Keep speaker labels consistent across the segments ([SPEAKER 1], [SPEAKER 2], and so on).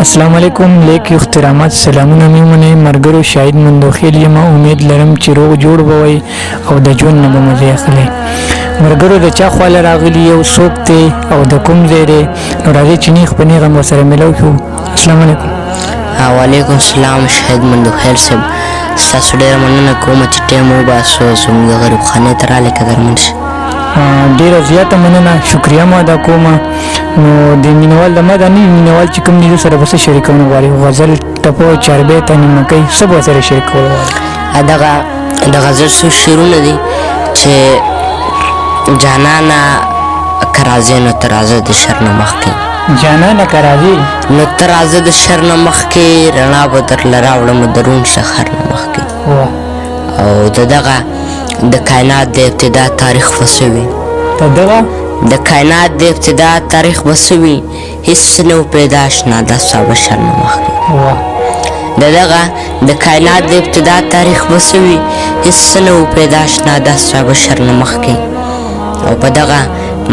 [SPEAKER 1] السلام علیکم لیک اخترامات سلامونه میمونه مرګرو شاهد مندوخیل یم امید لرم چې روغ جوړ بوي او د ژوند نه به مزه اخلي مرګرو د چا خواله راغلی یو څوک دی او د کوم ځای دی نو راځئ چې نیغ په نیغه ورسره میلاو کړو. السلام علیکم.
[SPEAKER 2] وعلیکم السلام شاهد مندوخیل صاحب، ستاسو ډېره مننه کوم چې ټایم وباسو زموږ غریب خانې ته راغلې قدرمن شي.
[SPEAKER 1] ډیره زیاته مننه، شکریه مو ادا کوم. نو د مینوال د ما د نوي مینوال چې کوم دي سره به څه شریکونه غواړي؟ غزل، ټپو، چاربیت، نیمکۍ څه به ورسره شریکول غواړي؟
[SPEAKER 2] د غزل څو شعرونه دي چې جانانه که راځې نو ته راځه د شر نه مخکې،
[SPEAKER 1] جانانه که راځې
[SPEAKER 2] نو ته راځه د شر نه مخکې، رڼا به درله راوړم د روڼ سهار نه مخکې. او د دغه د کائنات د ابتدا تاریخ به څه وي؟ د کائنات د ابتدا تاریخ به څه وي؟ هېڅ نه و پیدا اشنا دا ستا بشر نه مخکې. د دغه د کائنات د ابتدا تاریخ به څه وي؟ هېڅ نه و پیدا اشنا دا ستا بشر نه مخکې. او په دغه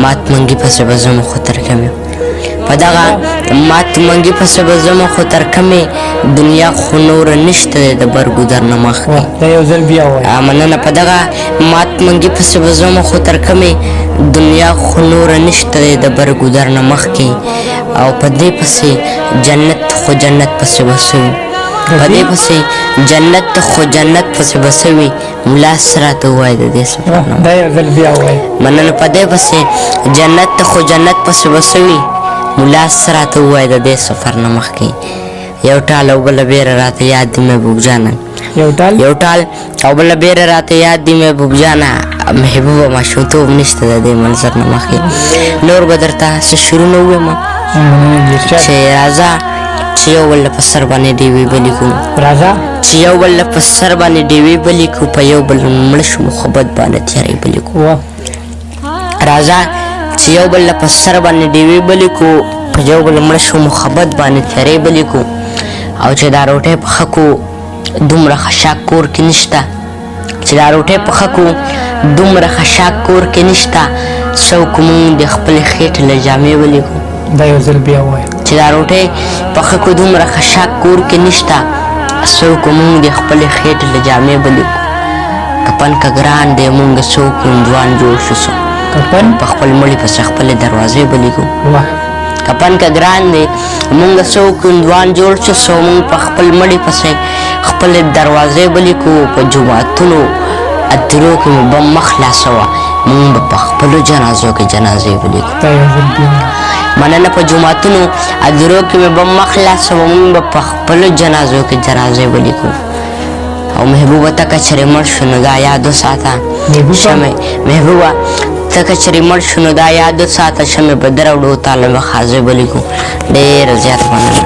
[SPEAKER 2] مات منګي پسې به زه خو تر کمې، په دغه مات منګي پسې به زه خو تر کمې، دنیا خو نوره نشته دی د برګودر نه مخکې.
[SPEAKER 1] دا یو ځل بیا وایه.
[SPEAKER 2] مننه. په دغه مات منګي پسې به زه خو تر کمې، دنیا خو نوره نشته دی د برګودر نه مخکې. او په دې پسې جنت خو جنت پسې به څه وي؟ په دې پسې جنت خو جنت پسې به څه وي؟ ملا راته ووایه د دې سفر نه.
[SPEAKER 1] دا یو ځل بیا وایه.
[SPEAKER 2] مننه. په دې پسې جنت خو جنت پسې به څه وي؟ ملا راته ووایه د دې سفر نه مخکې. یو ټال او بله بیره راته یاد دي محبوب جانه، یو ټال او بله بیره راته یاد دي محبوب جانه، محبوبه ماشومتوب نشته د دې منظر نه مخکې. نور به درته څه شعرونه ووایم چې راځه چې یو بل په سر باندې ډیوې بلې کړو،
[SPEAKER 1] راځه
[SPEAKER 2] چې یو بل په سر باندې ډیوې بلې کړو، په یو بل مړه شو محبت باندې تیارې بلې کړو. راځه چې یو بل په سر باندې ډیوې بلې کړو، په یو بل مړه شو محبت باندې تیارې بلې کړو. او چې دا روټۍ پخه کړو دومره خشاک کور کې نشته، چې دا روټۍ پخه کړو دومره خشاک کور کې نشته، څوک مونږ د خپلې خېټې له جامې بلې کړو.
[SPEAKER 1] دا یو ځل بیا وایه. چې
[SPEAKER 2] دا روټۍ پخه کړو دومره خشاک کور کې نشته، څوک مونږ د خپلې خېټې له جامې بلې کړو. کپن که ګران دی مونږ څوک هندوان جوړ شو،
[SPEAKER 1] کپن
[SPEAKER 2] په خپل مړي پسې خپلې دروازې بلې کړو. کپن که ګران دی مونږ څوک هندوان جوړ شو، مونږ په خپل مړي پسې خپلې دروازې بلې کړو. په جوماتونو ادرو کې مو بم مه خلاصوه، مونږ به په خپلو جنازو کې جنازې بلې کړو. مننه. په جوماتونو ادرو کې مې بم مه خلاصوه، مونږ به په خپلو جنازو کې جنازې بلې کړو. او محبوبه ته که چېرې مړ شو نو دا یاد وساته شمې، محبوبه ته که چېرې مړ شو نو دا یاد وساته شمې به در وړو تا له مخازې بلې کړو. ډېره زیاته مننه.